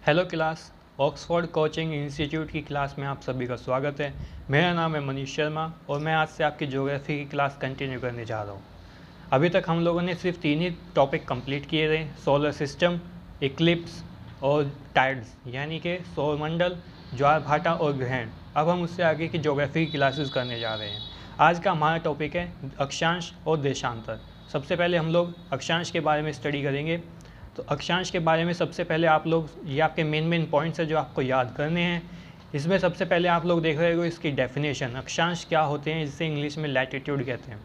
Hello class. Oxford coaching institute की class में आप सभी का स्वागत है। मेरा नाम है मनीष शर्मा और मैं आज से आपकी ज्योग्राफी की क्लास कंटिन्यू करने जा रहा हूँ। अभी तक हम लोगों ने सिर्फ 3 ही टॉपिक कंप्लीट किए थे, सोलर सिस्टम, इक्लिप्स और टाइड्स, यानी कि सौरमंडल, ज्वार भाटा और ग्रहण। अब हम उससे आगे की ज्योग्राफी की क्लासेस करने जा रहे हैं। आज का हमारा टॉपिक है अक्षांश और देशांतर। सबसे पहले हम लोग अक्षांश के बारे में स्टडी करेंगे। तो अक्षांश के बारे में सबसे पहले आप लोग, ये आपके मेन पॉइंट्स है जो आपको याद करने हैं। इसमें सबसे पहले आप लोग देख रहे हो इसकी डेफिनेशन, अक्षांश क्या होते हैं, जिसे इंग्लिश में लैटिट्यूड कहते हैं।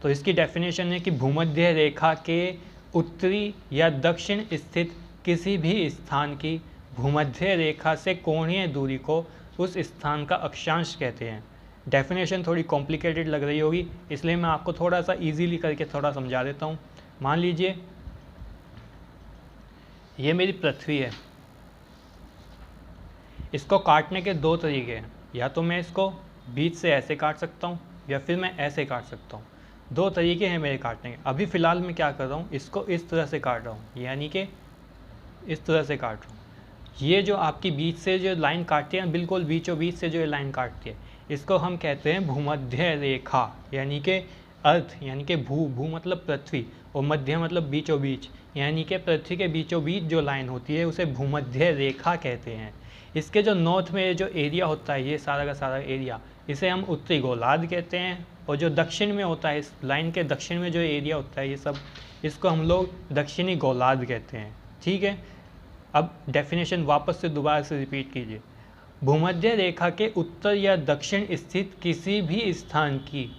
तो इसकी डेफिनेशन है कि भूमध्य रेखा के उत्तरी या दक्षिण स्थित किसी भी स्थान की भूमध्य रेखा से कोणीय दूरी को उस स्थान का अक्षांश कहते हैं। डेफिनेशन थोड़ी कॉम्प्लिकेटेड लग रही होगी, इसलिए मैं आपको थोड़ा सा ईजीली करके थोड़ा समझा देता हूँ। मान लीजिए ये मेरी पृथ्वी है। इसको काटने के 2 तरीके हैं, या तो मैं इसको बीच से ऐसे काट सकता हूँ या फिर मैं ऐसे काट सकता हूँ। 2 तरीके हैं मेरे काटने के। अभी फ़िलहाल मैं क्या कर रहा हूँ, इसको इस तरह से काट रहा हूँ, यानी कि इस तरह से काट रहा हूँ। ये जो आपकी बीच से जो लाइन काटती है, बिल्कुल बीचों बीच से जो ये लाइन काटती है, इसको हम कहते हैं भूमध्य रेखा, यानी कि अर्थ, यानी कि भू मतलब पृथ्वी और मध्य मतलब बीचों बीच, यानी कि पृथ्वी के बीचों बीच जो लाइन होती है उसे भूमध्य रेखा कहते हैं। इसके जो नॉर्थ में जो एरिया होता है, ये सारा का सारा एरिया, इसे हम उत्तरी गोलार्ध कहते हैं। और जो दक्षिण में होता है, इस लाइन के दक्षिण में जो एरिया होता है ये सब, इसको हम लोग दक्षिणी गोलार्ध कहते हैं। ठीक है, अब डेफिनेशन वापस से दोबारा से रिपीट कीजिए। भूमध्य रेखा के उत्तर या दक्षिण स्थित किसी भी स्थान की,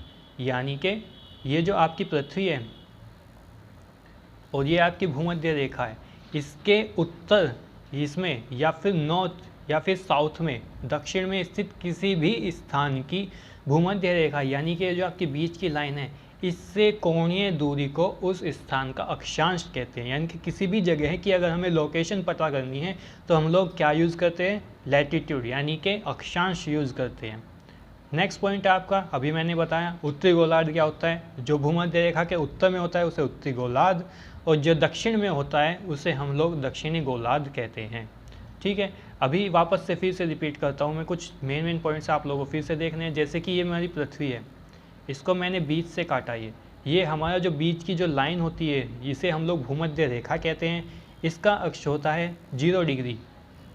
यानी कि ये जो आपकी पृथ्वी है और ये आपकी भूमध्य रेखा है, इसके उत्तर इसमें या फिर नॉर्थ या फिर साउथ में, दक्षिण में स्थित किसी भी स्थान की भूमध्य रेखा, यानी कि जो आपकी बीच की लाइन है, इससे कोणीय दूरी को उस स्थान का अक्षांश कहते हैं। यानी कि किसी भी जगह की अगर हमें लोकेशन पता करनी है तो हम लोग क्या यूज़ करते हैं, लैटिट्यूड यानी कि अक्षांश यूज़ करते हैं। नेक्स्ट पॉइंट है आपका, अभी मैंने बताया उत्तरी गोलार्ध क्या होता है। जो भूमध्य रेखा के उत्तर में होता है उसे उत्तरी गोलार्ध, और जो दक्षिण में होता है उसे हम लोग दक्षिणी गोलार्ध कहते हैं। ठीक है, अभी वापस से फिर से रिपीट करता हूँ मैं, कुछ मेन पॉइंट्स आप लोगों को फिर से देखने हैं। जैसे कि ये हमारी पृथ्वी है, इसको मैंने बीच से काटा। ये हमारा जो बीच की जो लाइन होती है, इसे हम लोग भूमध्य रेखा कहते हैं। इसका अक्ष होता है 0 डिग्री।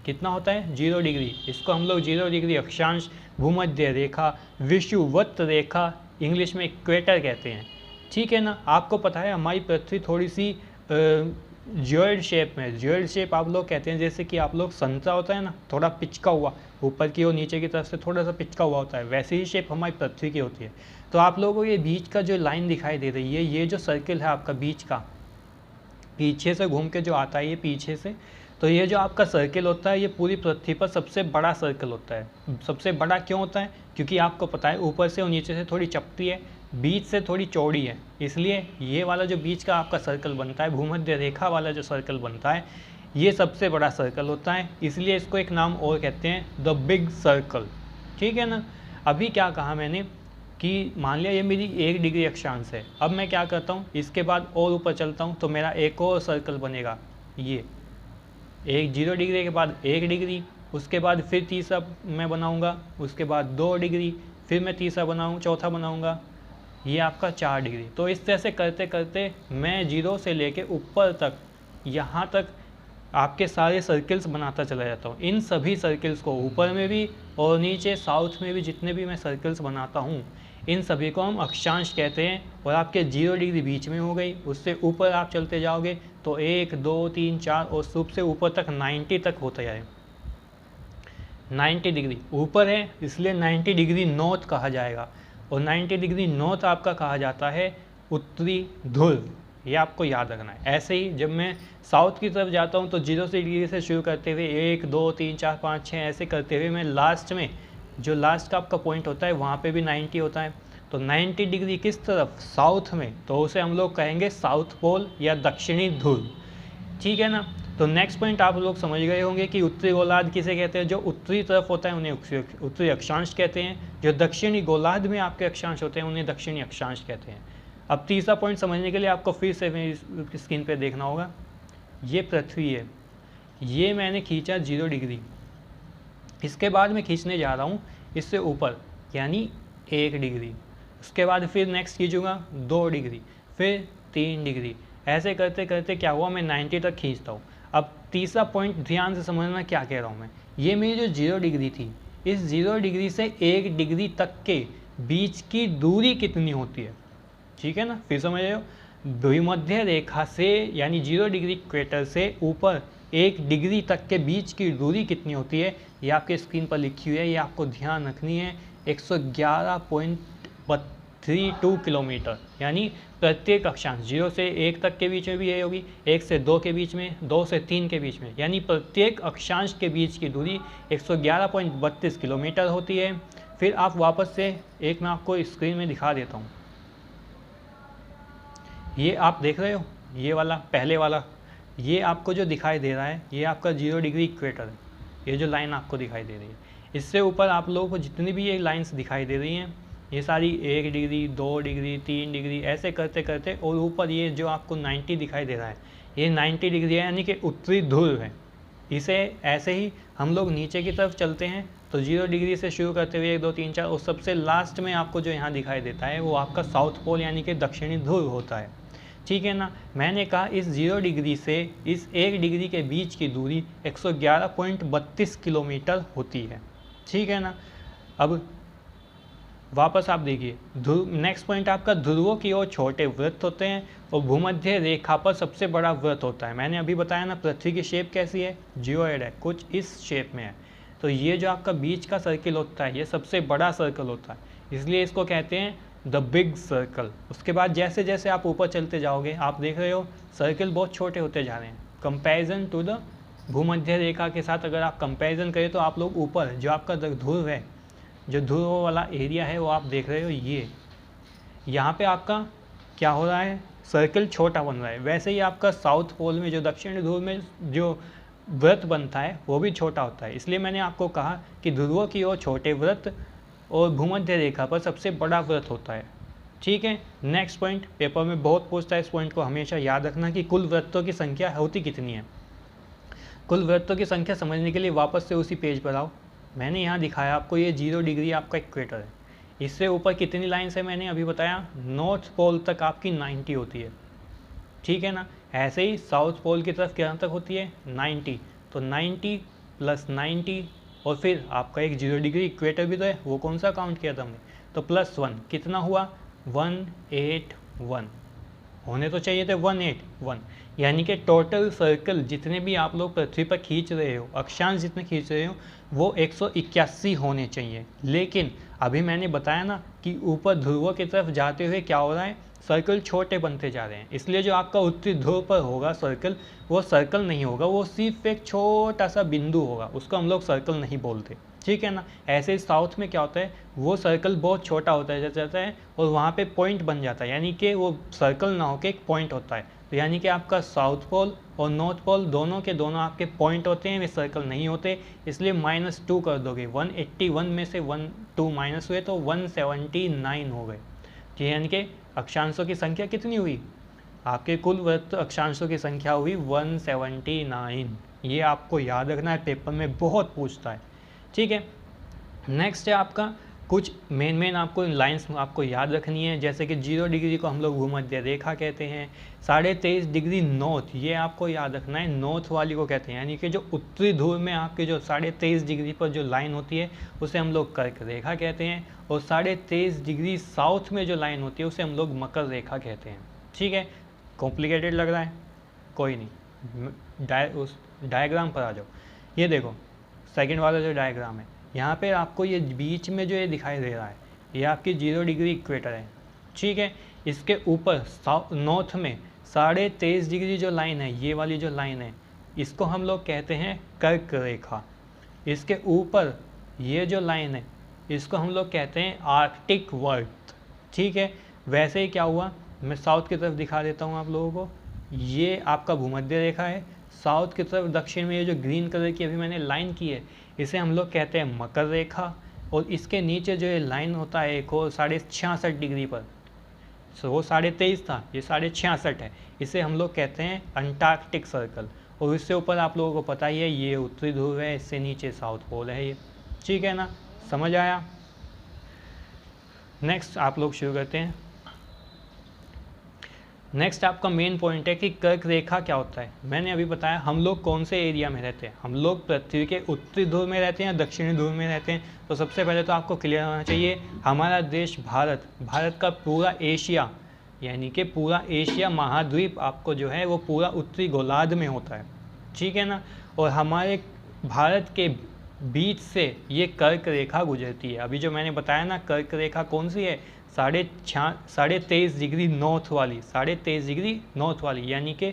कितना होता है, 0 डिग्री। इसको हम लोग 0 डिग्री अक्षांश, भूमध्य रेखा, विषुवत रेखा, इंग्लिश में इक्वेटर कहते हैं। ठीक है ना। आपको पता है हमारी पृथ्वी थोड़ी सी ज्योइड शेप में, ज्योइड शेप आप लोग कहते हैं, जैसे कि आप लोग संतरा होता है ना, थोड़ा पिचका हुआ, ऊपर की और नीचे की तरफ से थोड़ा सा पिचका हुआ होता है, वैसे ही शेप हमारी पृथ्वी की होती है। तो आप लोगों को ये बीच का जो लाइन दिखाई दे रही है, ये जो सर्किल है आपका बीच का, पीछे से घूम के जो आता है ये पीछे से, तो ये जो आपका सर्किल होता है ये पूरी पृथ्वी पर सबसे बड़ा सर्कल होता है। सबसे बड़ा क्यों होता है, क्योंकि आपको पता है ऊपर से और नीचे से थोड़ी चपटी है, बीच से थोड़ी चौड़ी है, इसलिए ये वाला जो बीच का आपका सर्कल बनता है, भूमध्य रेखा वाला जो सर्कल बनता है, ये सबसे बड़ा सर्कल होता है। इसलिए इसको एक नाम और कहते हैं, द बिग सर्कल। ठीक है ना। अभी क्या कहा मैंने कि मान लिया ये मेरी 1 डिग्री अक्षांश है। अब मैं क्या करता हूँ, इसके बाद और ऊपर चलता हूँ तो मेरा एक और सर्कल बनेगा, ये 0 डिग्री के बाद 1 डिग्री, उसके बाद फिर तीसरा मैं बनाऊंगा, उसके बाद 2 डिग्री, फिर मैं तीसरा बनाऊँ, चौथा बनाऊंगा, ये आपका 4 डिग्री। तो इस तरह से करते करते मैं 0 से लेके ऊपर तक, यहाँ तक आपके सारे सर्कल्स बनाता चला जाता हूँ। इन सभी सर्कल्स को ऊपर में भी और नीचे साउथ में भी जितने भी मैं सर्कल्स बनाता हूँ, इन सभी को हम अक्षांश कहते हैं। और आपके 0 डिग्री बीच में हो गई, उससे ऊपर आप चलते जाओगे तो 1 2 3 4 और सबसे ऊपर तक 90 तक होता है। 90 डिग्री ऊपर है इसलिए 90 डिग्री नॉर्थ कहा जाएगा, और 90 डिग्री नॉर्थ आपका कहा जाता है उत्तरी ध्रुव। ये आपको याद रखना है। ऐसे ही जब मैं साउथ की तरफ जाता हूँ तो 0 डिग्री से शुरू करते हुए 1 2 3 4 5 6 ऐसे करते हुए मैं लास्ट में, जो लास्ट का आपका पॉइंट होता है वहाँ पे भी 90 होता है। तो 90 डिग्री किस तरफ, साउथ में, तो उसे हम लोग कहेंगे साउथ पोल या दक्षिणी ध्रुव। ठीक है ना। तो नेक्स्ट पॉइंट आप लोग समझ गए होंगे कि उत्तरी गोलार्ध किसे कहते हैं। जो उत्तरी तरफ होता है उन्हें उत्तरी अक्षांश कहते हैं, जो दक्षिणी गोलार्ध में आपके अक्षांश होते हैं उन्हें दक्षिणी अक्षांश कहते हैं। अब तीसरा पॉइंट समझने के लिए आपको फिर से मेरी स्क्रीन पे देखना होगा। ये पृथ्वी है, ये मैंने खींचा 0 डिग्री, इसके बाद मैं खींचने जा रहा हूँ इससे ऊपर यानी 1 डिग्री, उसके बाद फिर नेक्स्ट खींचूँगा 2 डिग्री, फिर 3 डिग्री, ऐसे करते करते क्या हुआ मैं 90 तक खींचता हूँ। अब तीसरा पॉइंट ध्यान से समझना क्या कह रहा हूँ मैं, ये मेरी जो 0 डिग्री थी, इस 0 डिग्री से 1 डिग्री तक के बीच की दूरी कितनी होती है, ठीक है ना। फिर समझ रहे हो, भूमध्य रेखा से यानी 0 डिग्री इक्वेटर से ऊपर 1 डिग्री तक के बीच की दूरी कितनी होती है, ये आपके स्क्रीन पर लिखी हुई है, ये आपको ध्यान रखनी है। 111.32 किलोमीटर, यानी प्रत्येक अक्षांश 0 से 1 तक के बीच में भी ये होगी, 1 से 2 के बीच में, 2 से 3 के बीच में, यानी प्रत्येक अक्षांश के बीच की दूरी 111.32 किलोमीटर होती है। फिर आप वापस से एक मैं आपको स्क्रीन में दिखा देता हूँ, ये आप देख रहे हो, ये वाला पहले वाला, ये आपको जो दिखाई दे रहा है ये आपका 0 डिग्री इक्वेटर है, ये जो लाइन आपको दिखाई दे रही है। इससे ऊपर आप लोगों को जितनी भी ये लाइंस दिखाई दे रही हैं, ये सारी 1 डिग्री, 2 डिग्री, 3 डिग्री, ऐसे करते करते, और ऊपर ये जो आपको 90 दिखाई दे रहा है, ये 90 डिग्री है, यानी कि उत्तरी ध्रुव है। इसे ऐसे ही हम लोग नीचे की तरफ चलते हैं तो 0 डिग्री से शुरू करते हुए 1 2 3 4 और सबसे लास्ट में आपको जो यहाँ दिखाई देता है वो आपका साउथ पोल यानी कि दक्षिणी ध्रुव होता है, ठीक है ना। मैंने कहा इस 0 डिग्री से इस 1 डिग्री के बीच की दूरी 111.32 किलोमीटर होती है, ठीक है ना। अब वापस आप देखिए, नेक्स्ट पॉइंट आपका ध्रुवों की ओर छोटे वृत्त होते हैं और भूमध्य रेखा पर सबसे बड़ा वृत्त होता है। मैंने अभी बताया ना पृथ्वी की शेप कैसी है, जियोइड है, कुछ इस शेप में है। तो ये जो आपका बीच का सर्किल होता है ये सबसे बड़ा सर्कल होता है, इसलिए इसको कहते हैं द बिग सर्कल। उसके बाद जैसे जैसे आप ऊपर चलते जाओगे आप देख रहे हो सर्किल बहुत छोटे होते जा रहे हैं कंपैरिजन टू द भूमध्य रेखा के साथ। अगर आप कंपैरिजन करें तो आप लोग ऊपर जो आपका ध्रुव है, जो ध्रुव वाला एरिया है वो आप देख रहे हो, ये यहाँ पे आपका क्या हो रहा है, सर्किल छोटा बन रहा है। वैसे ही आपका साउथ पोल में जो दक्षिण ध्रुव में जो वृत्त बनता है वो भी छोटा होता है। इसलिए मैंने आपको कहा कि ध्रुवों की ओर छोटे वृत्त और भूमध्य रेखा पर सबसे बड़ा वृत्त होता है, ठीक है। नेक्स्ट पॉइंट पेपर में बहुत पूछता है, इस पॉइंट को हमेशा याद रखना कि कुल वृत्तों की संख्या होती कितनी है। कुल वृत्तों की संख्या समझने के लिए वापस से उसी पेज पर आओ। मैंने यहाँ दिखाया आपको, ये 0 डिग्री आपका इक्वेटर है, इससे ऊपर कितनी लाइन्स है मैंने अभी बताया, नॉर्थ पोल तक आपकी 90 होती है, ठीक है ना। ऐसे ही साउथ पोल की तरफ क्या तक होती है 90, तो 90 + 90 और फिर आपका एक 0 डिग्री इक्वेटर भी तो है, वो कौन सा काउंट किया था हमने, तो +1 कितना हुआ 181, होने तो चाहिए थे 181, यानी कि टोटल सर्कल जितने भी आप लोग पृथ्वी पर खींच रहे हो, अक्षांश जितने खींच रहे हो वो 181 होने चाहिए। लेकिन अभी मैंने बताया ना कि ऊपर ध्रुवों की तरफ जाते हुए क्या हो रहा है, सर्कल छोटे बनते जा रहे हैं, इसलिए जो आपका उत्तरी ध्रुव पर होगा सर्कल, वो सर्कल नहीं होगा, वो सिर्फ एक छोटा सा बिंदु होगा, उसको हम लोग सर्कल नहीं बोलते, ठीक है ना। ऐसे ही साउथ में क्या होता है, वो सर्कल बहुत छोटा होता है जाता है और वहाँ पे पॉइंट बन जाता है, यानी कि वो सर्कल ना होकर एक पॉइंट होता है। तो यानी कि आपका साउथ पोल और नॉर्थ पोल दोनों के दोनों आपके पॉइंट होते हैं, वे सर्कल नहीं होते, इसलिए -2 कर दोगे। 181 में से 2 माइनस हुए तो 179 हो गए, यानी कि अक्षांशों की संख्या कितनी हुई, आपके कुल वृत्त अक्षांशों की संख्या हुई 179। ये आपको याद रखना है, पेपर में बहुत पूछता है, ठीक है। नेक्स्ट है आपका कुछ मेन आपको लाइंस आपको याद रखनी है, जैसे कि 0 डिग्री को हम लोग भूमध्य रेखा कहते हैं, 23.5 डिग्री नॉर्थ, ये आपको याद रखना है, नॉर्थ वाली को कहते हैं, यानी कि जो उत्तरी ध्रुव में आपके जो 23.5 डिग्री पर जो लाइन होती है उसे हम लोग कर्क रेखा कहते हैं, और 23.5 डिग्री साउथ में जो लाइन होती है उसे हम लोग मकर रेखा कहते हैं, ठीक है। कॉम्प्लिकेटेड लग रहा है, कोई नहीं, उस डायग्राम पर आ जाओ। ये देखो सेकंड वाला जो डायग्राम है, यहाँ पे आपको ये बीच में जो ये दिखाई दे रहा है ये आपकी 0 डिग्री इक्वेटर है, ठीक है। इसके ऊपर नॉर्थ में 23.5 डिग्री जो लाइन है, ये वाली जो लाइन है, इसको हम लोग कहते हैं कर्क रेखा। इसके ऊपर ये जो लाइन है इसको हम लोग कहते हैं आर्कटिक वर्त, ठीक है। वैसे ही क्या हुआ, मैं साउथ की तरफ दिखा देता हूँ आप लोगों को, ये आपका भूमध्य रेखा है, साउथ की तरफ दक्षिण में ये जो ग्रीन कलर की अभी मैंने लाइन की है इसे हम लोग कहते हैं मकर रेखा, और इसके नीचे जो ये लाइन होता है एक और 66.5 डिग्री पर, वो 23.5 था, ये 66.5 है, इसे हम लोग कहते हैं अंटार्कटिक सर्कल। और इससे ऊपर आप लोगों को पता ही है ये उत्तरी ध्रुव है, इससे नीचे साउथ पोल है ये, ठीक है ना, समझ आया। नेक्स्ट आप लोग शुरू करते हैं। नेक्स्ट आपका मेन पॉइंट है कि कर्क रेखा क्या होता है। मैंने अभी बताया हम लोग कौन से एरिया में रहते हैं, हम लोग पृथ्वी के उत्तरी ध्रुव में रहते हैं या दक्षिणी ध्रुव में रहते हैं। तो सबसे पहले तो आपको क्लियर होना चाहिए हमारा देश भारत का पूरा एशिया, यानी कि पूरा एशिया महाद्वीप आपको जो है वो पूरा उत्तरी गोलार्ध में होता है, ठीक है ना। और हमारे भारत के बीच से ये कर्क रेखा गुजरती है। अभी जो मैंने बताया ना कर्क रेखा कौन सी है, 23.5 डिग्री नॉर्थ वाली, 23.5 डिग्री नॉर्थ वाली, यानी कि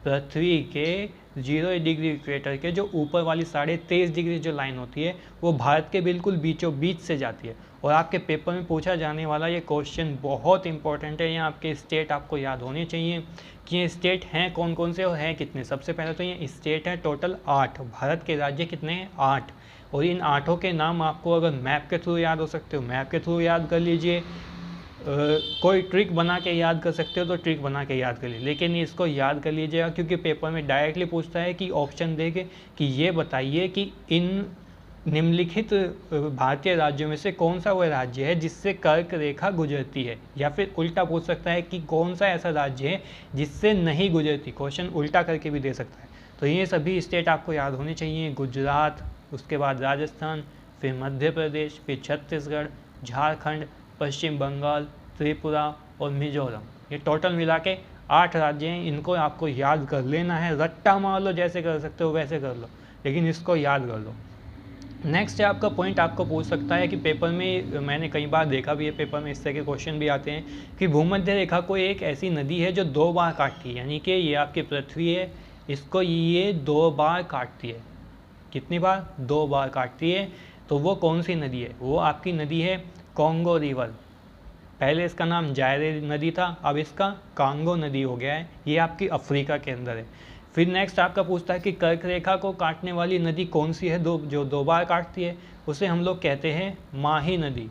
पृथ्वी के 0 डिग्री इक्वेटर के जो ऊपर वाली 23.5 डिग्री जो लाइन होती है वो भारत के बिल्कुल बीचों बीच से जाती है। और आपके पेपर में पूछा जाने वाला ये क्वेश्चन बहुत इंपॉर्टेंट है। यहाँ आपके स्टेट आपको याद होने चाहिए कि ये स्टेट हैं कौन कौन से और हैं कितने। सबसे पहले तो ये स्टेट है टोटल 8, भारत के राज्य कितने हैं 8, और इन 8 के नाम आपको अगर मैप के थ्रू याद हो सकते हो मैप के थ्रू याद कर लीजिए, कोई ट्रिक बना के याद कर सकते हो तो ट्रिक बना के याद कर लीजिए, लेकिन इसको याद कर लीजिएगा क्योंकि पेपर में डायरेक्टली पूछता है कि ऑप्शन दे के कि ये बताइए कि इन निम्नलिखित भारतीय राज्यों में से कौन सा वह राज्य है जिससे कर्क रेखा गुजरती है, या फिर उल्टा पूछ सकता है कि कौन सा ऐसा राज्य है जिससे नहीं गुजरती, क्वेश्चन उल्टा करके भी दे सकता है। तो ये सभी स्टेट आपको याद होने चाहिए, गुजरात, उसके बाद राजस्थान, फिर मध्य प्रदेश, फिर छत्तीसगढ़, झारखंड, पश्चिम बंगाल, त्रिपुरा और मिजोरम। ये टोटल मिला के 8 राज्य हैं, इनको आपको याद कर लेना है, रट्टा मार लो जैसे कर सकते हो वैसे कर लो, लेकिन इसको याद कर लो। नेक्स्ट है आपका पॉइंट आपको पूछ सकता है कि पेपर में, मैंने कई बार देखा भी है पेपर में इस तरह के क्वेश्चन भी आते हैं कि भूमध्य रेखा कोई एक ऐसी नदी है जो 2 बार काटती है, यानी कि ये आपकी पृथ्वी है, इसको ये 2 बार काटती है। कितनी बार? 2 बार काटती है। तो वो कौन सी नदी है? वो आपकी नदी है कॉन्गो रिवर। पहले इसका नाम जायरे नदी था, अब इसका कांगो नदी हो गया है। ये आपकी अफ्रीका के अंदर है। फिर नेक्स्ट आपका पूछता है कि कर्क रेखा को काटने वाली नदी कौन सी है जो 2 बार काटती है, उसे हम लोग कहते हैं माही नदी।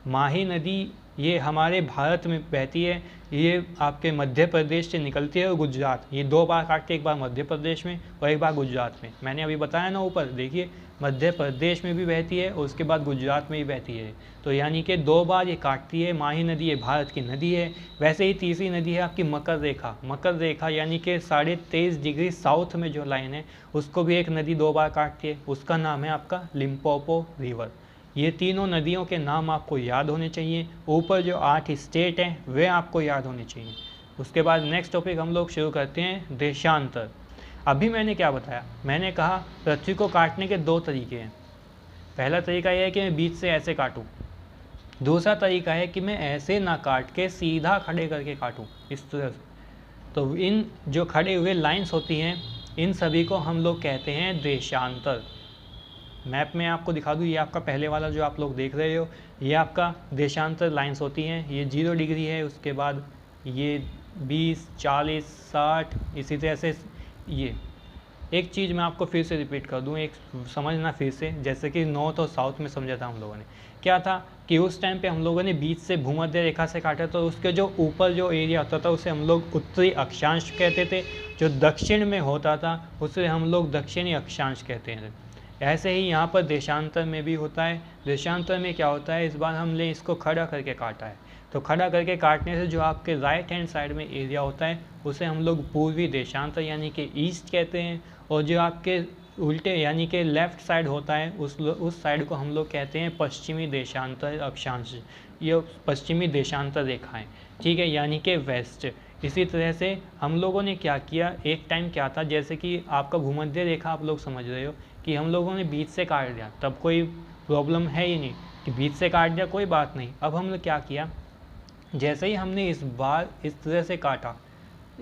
माही नदी ये हमारे भारत में बहती है, ये आपके मध्य प्रदेश से निकलती है और गुजरात, ये 2 बार काटती है, एक बार मध्य प्रदेश में और एक बार गुजरात में। मैंने अभी बताया ना ऊपर, देखिए मध्य प्रदेश में भी बहती है और उसके बाद गुजरात में भी बहती है। तो यानी कि 2 बार ये काटती है। माही नदी ये भारत की नदी है। वैसे ही तीसरी नदी है आपकी मकर रेखा। मकर रेखा यानी कि 23.5 डिग्री साउथ में जो लाइन है उसको भी एक नदी 2 बार काटती है, उसका नाम है आपका लिम्पोपो रिवर। ये तीनों नदियों के नाम आपको याद होने चाहिए। ऊपर जो 8 स्टेट हैं वे आपको याद होने चाहिए। उसके बाद नेक्स्ट टॉपिक हम लोग शुरू करते हैं देशांतर। अभी मैंने क्या बताया? मैंने कहा पृथ्वी को काटने के 2 तरीके हैं। पहला तरीका यह है कि मैं बीच से ऐसे काटूं, दूसरा तरीका है कि मैं ऐसे ना काट के सीधा खड़े करके काटूं, इस तरह से। तो इन जो खड़े हुए लाइंस होती हैं इन सभी को हम लोग कहते हैं देशांतर। मैप में आपको दिखा दूँ, ये आपका पहले वाला जो आप लोग देख रहे हो ये आपका देशांतर लाइंस होती हैं। ये 0 डिग्री है, उसके बाद ये 20, 40, 60, इसी तरह से। ये एक चीज़ मैं आपको फिर से रिपीट कर दूं, एक समझना फिर से, जैसे कि नॉर्थ और साउथ में समझा था हम लोगों ने। क्या था कि उस टाइम पे हम लोगों ने बीच से भूमध्य रेखा से काटा, तो उसके जो ऊपर जो एरिया होता था उसे हम लोग उत्तरी अक्षांश कहते थे, जो दक्षिण में होता था उसे हम लोग दक्षिणी अक्षांश कहते हैं। ऐसे ही यहाँ पर देशांतर में भी होता है। देशांतर में क्या होता है, इस बार हमने इसको खड़ा करके काटा है, तो खड़ा करके काटने से जो आपके राइट हैंड साइड में एरिया होता है उसे हम लोग पूर्वी देशांतर यानी कि ईस्ट कहते हैं, और जो आपके उल्टे यानी कि लेफ़्ट साइड होता है उस साइड को हम लोग कहते हैं पश्चिमी देशांतर अक्षांश, ये पश्चिमी देशांतर रेखाएं, ठीक है, यानी कि वेस्ट। इसी तरह से हम लोगों ने क्या किया, एक टाइम क्या था, जैसे कि आपका भूमध्य रेखा आप लोग समझ रहे हो कि हम लोगों ने बीच से काट दिया, तब कोई प्रॉब्लम है ही नहीं कि बीच से काट दिया, कोई बात नहीं। अब हमने क्या किया, जैसे ही हमने इस बार इस तरह से काटा,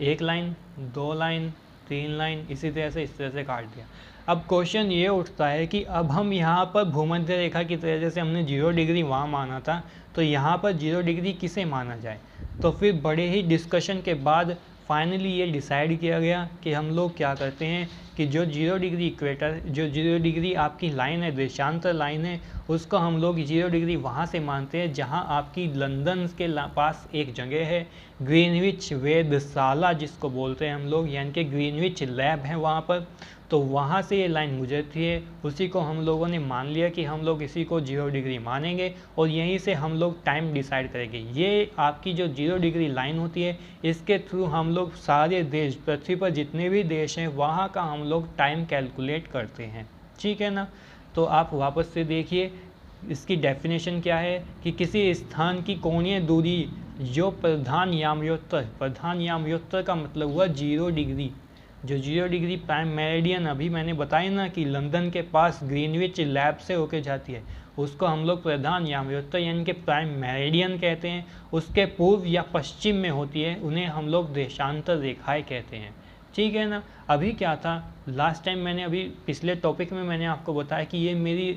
1 लाइन, 2 लाइन, 3 लाइन, इसी तरह से इस तरह से काट दिया। अब क्वेश्चन ये उठता है कि अब हम यहाँ पर भूमध्य रेखा की तरह, जैसे हमने 0 डिग्री वहाँ माना था, तो यहाँ पर 0 डिग्री किसे माना जाए। तो फिर बड़े ही डिस्कशन के बाद फाइनली ये डिसाइड किया गया कि हम लोग क्या करते हैं कि जो 0 डिग्री इक्वेटर, जो 0 डिग्री आपकी लाइन है, देशांतर लाइन है, उसको हम लोग 0 डिग्री वहाँ से मानते हैं जहाँ आपकी लंदन के पास एक जगह है, ग्रीनविच वेधशाला जिसको बोलते हैं हम लोग, यानी कि ग्रीनविच लैब है वहाँ पर। तो वहाँ से ये लाइन गुजरती है, उसी को हम लोगों ने मान लिया कि हम लोग इसी को 0 डिग्री मानेंगे और यहीं से हम लोग टाइम डिसाइड करेंगे। ये आपकी जो 0 डिग्री लाइन होती है, इसके थ्रू हम लोग सारे देश, पृथ्वी पर जितने भी देश हैं वहाँ का हम लोग टाइम कैलकुलेट करते हैं, ठीक है ना। तो आप वापस से देखिए इसकी डेफिनेशन क्या है कि किसी स्थान की कोणीय दूरी जो प्रधान यामयोत्तर का मतलब हुआ 0 डिग्री, जो 0 डिग्री प्राइम मेरिडियन अभी मैंने बताया ना कि लंदन के पास ग्रीनविच लैब से होके जाती है, उसको हम लोग प्रधान यामयोत्तर यानी कि प्राइम मेरिडियन कहते हैं। उसके पूर्व या पश्चिम में होती है, उन्हें हम लोग देशांतर रेखाएं कहते हैं, ठीक है ना। अभी क्या था, लास्ट टाइम मैंने अभी पिछले टॉपिक में मैंने आपको बताया कि ये मेरी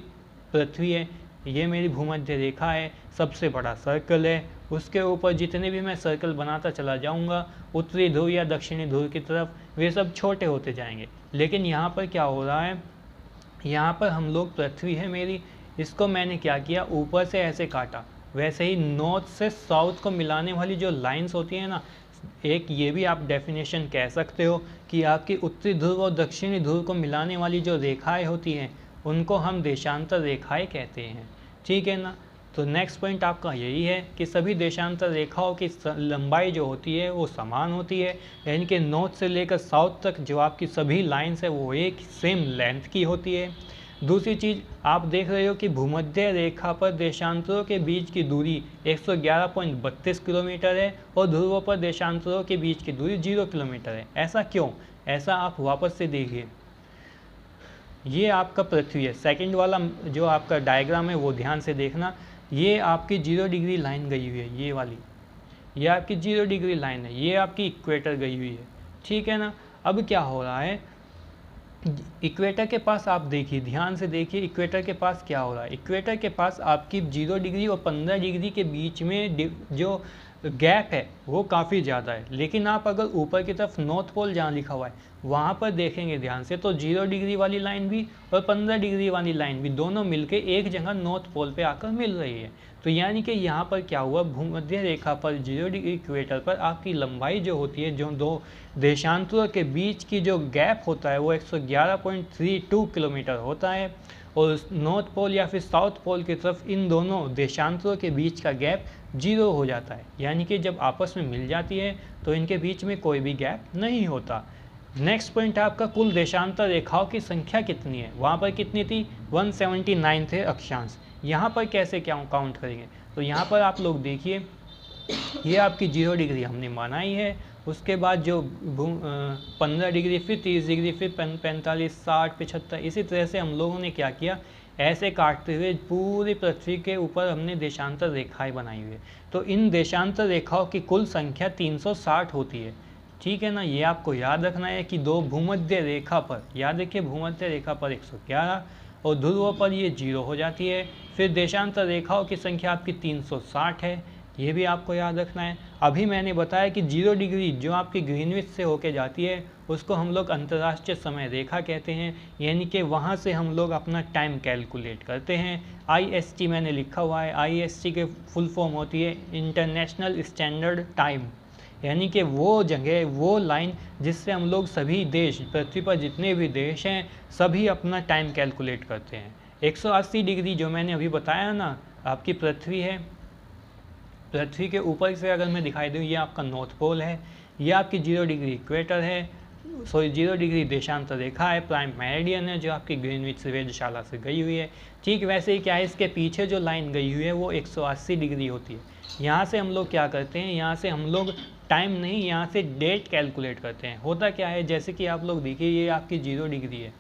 पृथ्वी है, ये मेरी भूमध्य रेखा है, सबसे बड़ा सर्कल है, उसके ऊपर जितने भी मैं सर्कल बनाता चला जाऊंगा उत्तरी ध्रुव या दक्षिणी ध्रुव की तरफ, वे सब छोटे होते जाएंगे। लेकिन यहाँ पर क्या हो रहा है, यहाँ पर हम लोग पृथ्वी है मेरी, इसको मैंने क्या किया, ऊपर से ऐसे काटा। वैसे ही नॉर्थ से साउथ को मिलाने वाली जो लाइंस होती है ना, एक ये भी आप डेफिनेशन कह सकते हो कि आपकी उत्तरी ध्रुव और दक्षिणी ध्रुव को मिलाने वाली जो रेखाएं होती हैं उनको हम देशांतर रेखाएं कहते हैं, ठीक है ना। तो नेक्स्ट पॉइंट आपका यही है कि सभी देशांतर रेखाओं की लंबाई जो होती है वो समान होती है, यानी कि नॉर्थ से लेकर साउथ तक जो आपकी सभी लाइंस है वो एक सेम लेंथ की होती है। दूसरी चीज़ आप देख रहे हो कि भूमध्य रेखा पर देशांतरों के बीच की दूरी 111.32 किलोमीटर है और ध्रुवों पर देशांतरों के बीच की दूरी 0 किलोमीटर है। ऐसा क्यों? ऐसा आप वापस से देखिए, ये आपका पृथ्वी है, सेकंड वाला जो आपका डायग्राम है वो ध्यान से देखना, ये आपकी 0 डिग्री लाइन गई हुई है, ये वाली, ये आपकी 0 डिग्री लाइन है, ये आपकी इक्वेटर गई हुई है, ठीक है ना। अब क्या हो रहा है, इक्वेटर के पास आप देखिए, ध्यान से देखिए, इक्वेटर के पास क्या हो रहा है। इक्वेटर के पास आपकी 0 डिग्री और 15 डिग्री के बीच में जो गैप है वो काफ़ी ज़्यादा है। लेकिन आप अगर ऊपर की तरफ नॉर्थ पोल जहाँ लिखा हुआ है वहाँ पर देखेंगे ध्यान से, तो 0 डिग्री वाली लाइन भी और 15 डिग्री वाली लाइन भी दोनों मिलके एक जगह नॉर्थ पोल पे आकर मिल रही है। तो यानी कि यहाँ पर क्या हुआ, भूमध्य रेखा पर 0 डिग्री इक्वेटर पर आपकी लंबाई जो होती है, जो दो देशांतरों के बीच की जो गैप होता है वो 111.32 किलोमीटर होता है, और नॉर्थ पोल या फिर साउथ पोल की तरफ इन दोनों देशांतरों के बीच का गैप 0 हो जाता है, यानी कि जब आपस में मिल जाती है तो इनके बीच में कोई भी गैप नहीं होता। नेक्स्ट पॉइंट आपका कुल देशांतर रेखाओं की संख्या कितनी है, वहाँ पर कितनी थी, 179 थे अक्षांश। यहाँ पर कैसे क्या काउंट करेंगे, तो यहाँ पर आप लोग देखिए, ये आपकी 0 डिग्री हमने माना ही है, उसके बाद जो 15 डिग्री, फिर 30 डिग्री, फिर 45, 60, 75, इसी तरह से हम लोगों ने क्या किया, ऐसे काटते हुए पूरी पृथ्वी के ऊपर हमने देशांतर रेखाएं बनाई हुई है। तो इन देशांतर रेखाओं की कुल संख्या 360 होती है, ठीक है ना। ये आपको याद रखना है कि दो भूमध्य रेखा पर, याद रखिए भूमध्य रेखा पर 111 और ध्रुवों पर ये 0 हो जाती है। फिर देशांतर रेखाओं की संख्या आपकी 360 है, ये भी आपको याद रखना है। अभी मैंने बताया कि 0 डिग्री जो आपकी ग्रीनविच से होके जाती है उसको हम लोग अंतर्राष्ट्रीय समय रेखा कहते हैं, यानी कि वहाँ से हम लोग अपना टाइम कैलकुलेट करते हैं। IST मैंने लिखा हुआ है, IST के फुल फॉर्म होती है इंटरनेशनल स्टैंडर्ड टाइम, यानी कि वो जगह, वो लाइन जिससे हम लोग सभी देश, पृथ्वी पर जितने भी देश हैं सभी अपना टाइम कैलकुलेट करते हैं। 180 डिग्री जो मैंने अभी बताया ना, आपकी पृथ्वी है, पृथ्वी के ऊपर से अगर मैं दिखाई दूँ, ये आपका नॉर्थ पोल है, ये आपकी 0 डिग्री इक्वेटर है, सॉरी 0 डिग्री देशांतर रेखा है, प्राइम मेरिडियन है जो आपकी ग्रीनविच वेधशाला से गई हुई है। ठीक वैसे ही क्या है, इसके पीछे जो लाइन गई हुई है वो 180 डिग्री होती है। यहाँ से हम लोग क्या करते हैं, यहाँ से हम लोग टाइम नहीं, यहाँ से डेट कैलकुलेट करते हैं। होता क्या है, जैसे कि आप लोग देखिए, ये आपकी 0 डिग्री है,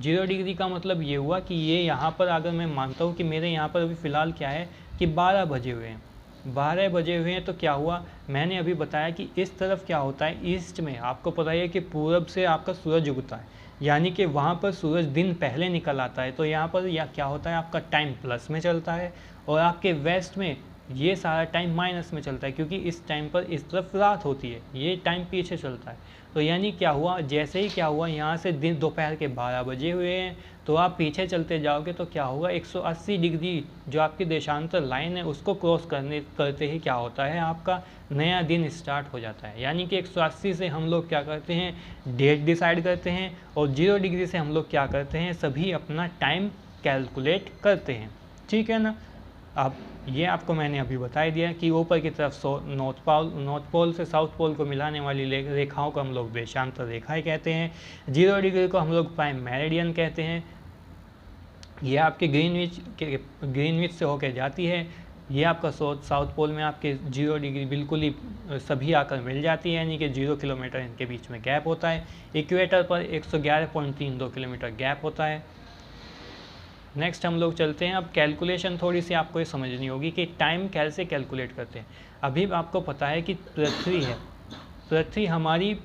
0 डिग्री का मतलब ये हुआ कि ये यहाँ पर अगर मैं मानता हूँ कि मेरे यहाँ पर अभी फ़िलहाल क्या है कि 12 बजे हुए हैं, 12 बजे हुए हैं, तो क्या हुआ, मैंने अभी बताया कि इस तरफ क्या होता है, ईस्ट में आपको पता है कि पूरब से आपका सूरज उगता है, यानी कि वहाँ पर सूरज दिन पहले निकल आता है। तो यहाँ पर क्या होता है, आपका टाइम प्लस में चलता है, और आपके वेस्ट में ये सारा टाइम माइनस में चलता है, क्योंकि इस टाइम पर इस तरफ रात होती है, ये टाइम पीछे चलता है। तो यानी क्या हुआ, जैसे ही क्या हुआ, यहाँ से दिन दोपहर के 12 बजे हुए हैं, तो आप पीछे चलते जाओगे तो क्या होगा, 180 डिग्री जो आपकी देशांतर लाइन है उसको क्रॉस करते ही क्या होता है, आपका नया दिन स्टार्ट हो जाता है। यानी कि 180 से हम लोग क्या करते हैं, डेट डिसाइड करते हैं, और 0 डिग्री से हम लोग क्या करते हैं, सभी अपना टाइम कैलकुलेट करते हैं। ठीक है ना। अब ये आपको मैंने अभी बता ही दिया कि ऊपर की तरफ नॉर्थ पोल से साउथ पोल को मिलाने वाली रेखाओं को हम लोग देशांतर रेखाएं कहते हैं। 0 डिग्री को हम लोग प्राइम मेरिडियन कहते हैं। ये आपके ग्रीनविच से होकर जाती है। ये आपका साउथ पोल में आपके 0 डिग्री बिल्कुल ही सभी आकर मिल जाती है, यानी कि 0 किलोमीटर इनके बीच में गैप होता है। इक्वेटर पर 111.32 किलोमीटर गैप होता है। नेक्स्ट हम लोग चलते हैं। अब कैलकुलेशन थोड़ी सी आपको ये समझनी होगी कि टाइम कैसे कैलकुलेट करते हैं। अभी आपको पता है कि पृथ्वी है, पृथ्वी हमारी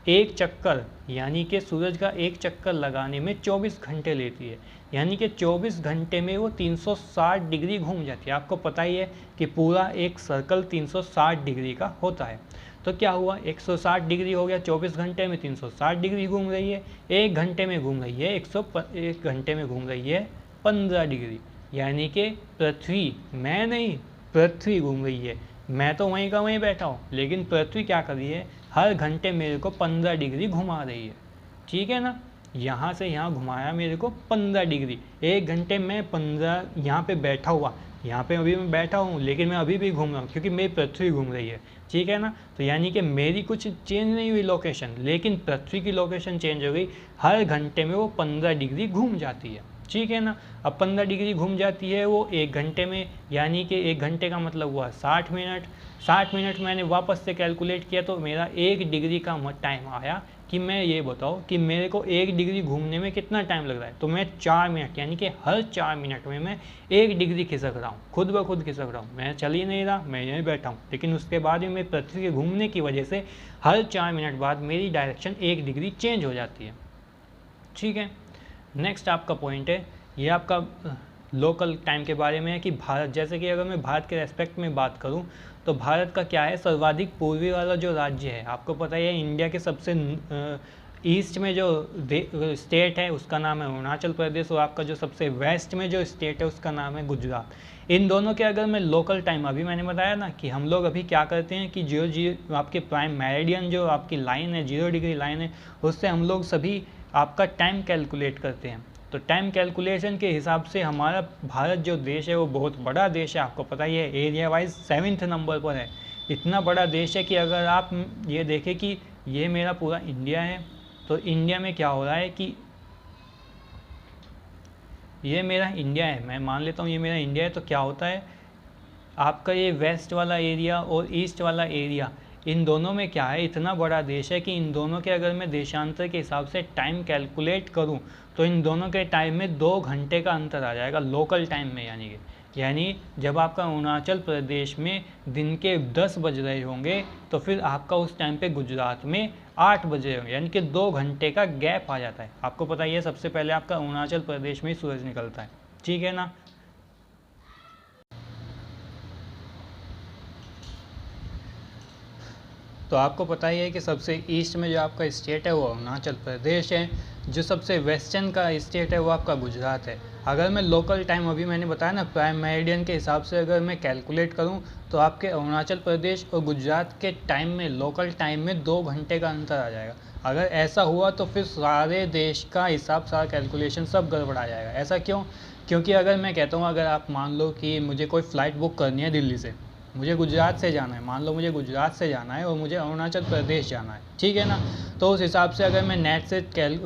एक चक्कर यानी कि सूरज का एक चक्कर लगाने में 24 घंटे लेती है, यानी कि 24 घंटे में वो 360 डिग्री घूम जाती है। आपको पता ही है कि पूरा एक सर्कल 360 डिग्री का होता है। तो क्या हुआ, 160 डिग्री हो गया, 24 घंटे में 360 डिग्री घूम रही है, एक घंटे में घूम रही है 1 घंटे में घूम रही है 15 डिग्री। यानी कि पृथ्वी, मैं नहीं, पृथ्वी घूम रही है, मैं तो वहीं का वहीं बैठा हूँ, लेकिन पृथ्वी क्या कर रही है, हर घंटे मेरे को 15 डिग्री घुमा रही है। ठीक है ना, यहाँ से यहाँ घुमाया मेरे को 15 डिग्री, एक घंटे में 15, यहाँ पे बैठा हुआ, यहाँ पे अभी मैं बैठा हूँ, लेकिन मैं अभी भी घूम रहा हूँ क्योंकि मेरी पृथ्वी घूम रही है। ठीक है ना, तो यानी कि मेरी कुछ चेंज नहीं हुई लोकेशन, लेकिन पृथ्वी की लोकेशन चेंज हो गई। हर घंटे में वो 15 डिग्री घूम जाती है। ठीक है ना, अब 15 डिग्री घूम जाती है वो एक घंटे में, यानी कि एक घंटे का मतलब हुआ 60 मिनट। 60 मिनट मैंने वापस से कैलकुलेट किया तो मेरा 1 डिग्री का टाइम आया कि मैं ये बताओ कि मेरे को 1 डिग्री घूमने में कितना टाइम लग रहा है। तो मैं 4 मिनट, यानी कि हर 4 मिनट में मैं 1 डिग्री खिसक रहा हूँ, खुद ब खुद खिसक रहा हूँ। मैं चल ही नहीं रहा, मैं यहीं बैठा हूँ, लेकिन उसके बाद भी मैं पृथ्वी के घूमने की वजह से हर 4 मिनट बाद मेरी डायरेक्शन 1 डिग्री चेंज हो जाती है। ठीक है, नेक्स्ट आपका पॉइंट है, ये आपका लोकल टाइम के बारे में है कि भारत, जैसे कि अगर मैं भारत के रेस्पेक्ट में बात करूं तो भारत का क्या है, सर्वाधिक पूर्वी वाला जो राज्य है, आपको पता ही है इंडिया के सबसे ईस्ट में जो स्टेट है उसका नाम है अरुणाचल प्रदेश, और आपका जो सबसे वेस्ट में जो स्टेट है उसका नाम है गुजरात। इन दोनों के अगर मैं लोकल टाइम, अभी मैंने बताया ना कि हम लोग अभी क्या करते हैं कि जो आपके प्राइम मेरिडियन जो आपकी लाइन है, 0 डिग्री लाइन है, उससे हम लोग सभी आपका टाइम कैलकुलेट करते हैं। तो टाइम कैलकुलेशन के हिसाब से हमारा भारत जो देश है वो बहुत बड़ा देश है, आपको पता ही है, एरिया वाइज 7th नंबर पर है। इतना बड़ा देश है कि अगर आप ये देखें कि ये मेरा पूरा इंडिया है, तो इंडिया में क्या हो रहा है कि ये मेरा इंडिया है, मैं मान लेता हूँ ये मेरा इंडिया है, तो क्या होता है आपका ये वेस्ट वाला एरिया और ईस्ट वाला एरिया, इन दोनों में क्या है, इतना बड़ा देश है कि इन दोनों के अगर मैं देशांतर के हिसाब से टाइम कैलकुलेट करूं तो इन दोनों के टाइम में 2 घंटे का अंतर आ जाएगा लोकल टाइम में। यानी जब आपका अरुणाचल प्रदेश में दिन के 10 बज रहे होंगे तो फिर आपका उस टाइम पे गुजरात में 8 बज रहे होंगे, यानी कि 2 घंटे का गैप आ जाता है। आपको पता ही है सबसे पहले आपका अरुणाचल प्रदेश में ही सूरज निकलता है। ठीक है ना, तो आपको पता ही है कि सबसे ईस्ट में जो आपका स्टेट है वो अरुणाचल प्रदेश है, जो सबसे वेस्टर्न का स्टेट है वो आपका गुजरात है। अगर मैं लोकल टाइम, अभी मैंने बताया ना प्राइम मेरिडियन के हिसाब से अगर मैं कैलकुलेट करूं तो आपके अरुणाचल प्रदेश और गुजरात के टाइम में, लोकल टाइम में 2 घंटे का अंतर आ जाएगा। अगर ऐसा हुआ तो फिर सारे देश का हिसाब, सारा कैलकुलेशन सब गड़बड़ा जाएगा। ऐसा क्यों? क्योंकि अगर मैं कहता हूँ, अगर आप मान लो कि मुझे कोई फ़्लाइट बुक करनी है दिल्ली से, मुझे गुजरात से जाना है, मान लो मुझे गुजरात से जाना है और मुझे अरुणाचल प्रदेश जाना है, ठीक है ना, तो उस हिसाब से अगर मैं नेट से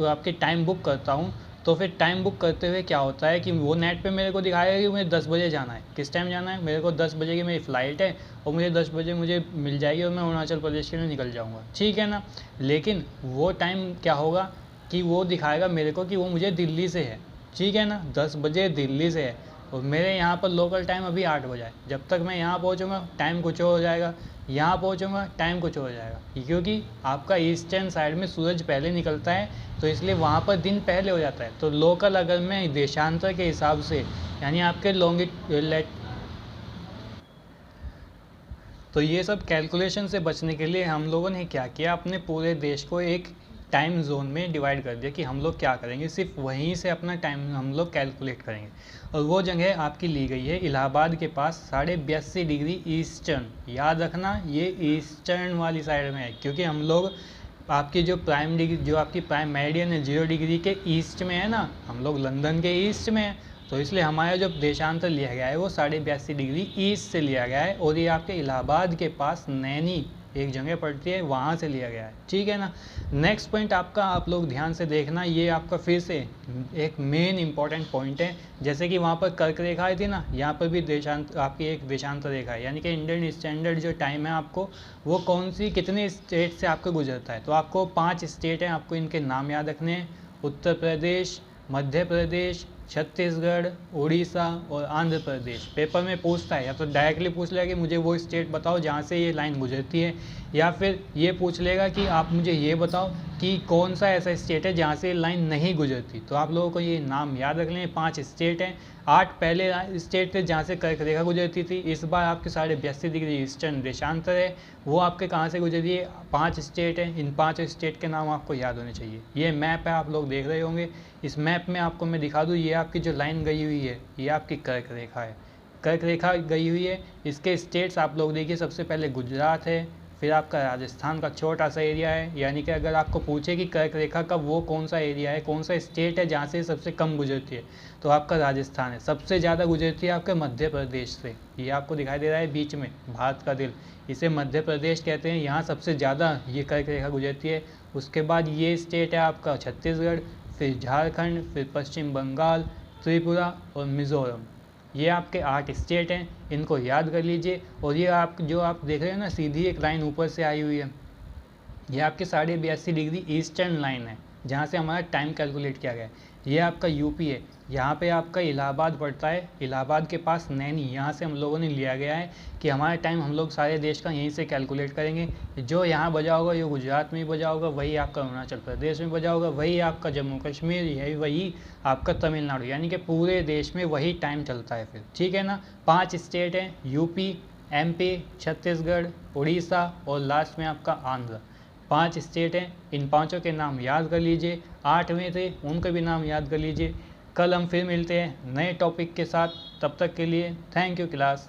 आपके टाइम बुक करता हूँ तो फिर टाइम बुक करते हुए क्या होता है कि वो नेट पे मेरे को दिखाएगा कि मुझे 10 बजे जाना है। किस टाइम जाना है? मेरे को 10 बजे की मेरी फ़्लाइट है और मुझे 10 बजे मुझे मिल जाएगी और मैं अरुणाचल प्रदेश के लिए निकल जाऊँगा, ठीक है ना। लेकिन वो टाइम क्या होगा कि वो दिखाएगा मेरे को कि वो मुझे दिल्ली से है, ठीक है ना, 10 बजे दिल्ली से है और मेरे यहाँ पर लोकल टाइम अभी 8 बजे है। जब तक मैं यहाँ पहुँचूँगा टाइम कुछ और हो जाएगा, यहाँ पहुँचूँगा टाइम कुछ और हो जाएगा, क्योंकि आपका ईस्टर्न साइड में सूरज पहले निकलता है तो इसलिए वहाँ पर दिन पहले हो जाता है। तो लोकल अगर मैं देशांतर के हिसाब से, यानी आपके तो ये सब कैलकुलेशन से बचने के लिए हम लोगों ने क्या किया, अपने पूरे देश को एक टाइम जोन में डिवाइड कर दिया कि हम लोग क्या करेंगे, सिर्फ वहीं से अपना टाइम हम लोग कैलकुलेट करेंगे। और वो जगह आपकी ली गई है इलाहाबाद के पास 82.5 डिग्री ईस्टर्न। याद रखना ये ईस्टर्न वाली साइड में है, क्योंकि हम लोग आपकी जो प्राइम डिग्री, जो आपकी प्राइम मेरिडियन है 0 डिग्री के ईस्ट में है ना, हम लोग लंदन के ईस्ट में है, तो इसलिए हमारा जो देशांतर लिया गया है वो 82.5 डिग्री ईस्ट से लिया गया है। और ये आपके इलाहाबाद के पास नैनी एक जगह पड़ती है, वहाँ से लिया गया है, ठीक है ना। नेक्स्ट पॉइंट आपका, आप लोग ध्यान से देखना, ये आपका फिर से एक मेन इंपॉर्टेंट पॉइंट है। जैसे कि वहाँ पर कर्क रेखा आई थी ना, यहाँ पर भी देशांत आपकी एक देशांतर रेखा है, यानी कि इंडियन स्टैंडर्ड जो टाइम है आपको वो कौन सी कितने स्टेट से आपको गुजरता है। तो आपको 5 स्टेट हैं, आपको इनके नाम याद रखने हैं। उत्तर प्रदेश, मध्य प्रदेश, छत्तीसगढ़, उड़ीसा और आंध्र प्रदेश। पेपर में पूछता है, या तो डायरेक्टली पूछ लेगा कि मुझे वो स्टेट बताओ जहाँ से ये लाइन गुजरती है, या फिर ये पूछ लेगा कि आप मुझे ये बताओ कि कौन सा ऐसा स्टेट है जहाँ से लाइन नहीं गुजरती। तो आप लोगों को ये नाम याद रख लें, 5 स्टेट हैं। 8 पहले स्टेट थे जहाँ से कर्क रेखा गुजरती थी, इस बार आपके 82.5 डिग्री ईस्टर्न देशांतर है, वो आपके कहाँ से गुजरी है, 5 स्टेट हैं। इन 5 स्टेट के नाम आपको याद होने चाहिए। ये मैप है, आप लोग देख रहे होंगे। इस मैप में आपको मैं दिखा दूँ, ये आपकी जो लाइन गई हुई है ये आपकी कर्क रेखा है, कर्क रेखा गई हुई है। इसके स्टेट्स आप लोग देखिए, सबसे पहले गुजरात है, फिर आपका राजस्थान का छोटा सा एरिया है, यानी कि अगर आपको पूछे कि कर्क रेखा का वो कौन सा एरिया है, कौन सा स्टेट है जहाँ से सबसे कम गुजरती है, तो आपका राजस्थान है। सबसे ज़्यादा गुजरती है आपके मध्य प्रदेश से, ये आपको दिखाई दे रहा है बीच में भारत का दिल, इसे मध्य प्रदेश कहते हैं, यहाँ सबसे ज़्यादा ये कर्क रेखा गुजरती है। उसके बाद ये स्टेट है आपका छत्तीसगढ़, फिर झारखंड, फिर पश्चिम बंगाल, त्रिपुरा और मिज़ोरम। ये आपके 8 स्टेट हैं, इनको याद कर लीजिए। और ये आप जो आप देख रहे हैं ना, सीधी एक लाइन ऊपर से आई हुई है, ये आपके 82.5 डिग्री ईस्टर्न लाइन है जहाँ से हमारा टाइम कैलकुलेट किया गया है। ये आपका यूपी है, यहाँ पे आपका इलाहाबाद पड़ता है, इलाहाबाद के पास नैनी, यहाँ से हम लोगों ने लिया गया है कि हमारा टाइम हम लोग सारे देश का यहीं से कैलकुलेट करेंगे। जो यहाँ बजा होगा, जो गुजरात में बजा होगा, वही आपका अरुणाचल प्रदेश में बजा होगा, वही आपका जम्मू कश्मीर, यही वही आपका तमिलनाडु, यानी कि पूरे देश में वही टाइम चलता है फिर, ठीक है ना। 5 स्टेट हैं, यूपी, एमपी, छत्तीसगढ़, उड़ीसा और लास्ट में आपका आंध्र। 5 स्टेट हैं, इन पांचों के नाम याद कर लीजिए। 8वें थे, उनके भी नाम याद कर लीजिए। कल हम फिर मिलते हैं नए टॉपिक के साथ, तब तक के लिए थैंक यू क्लास।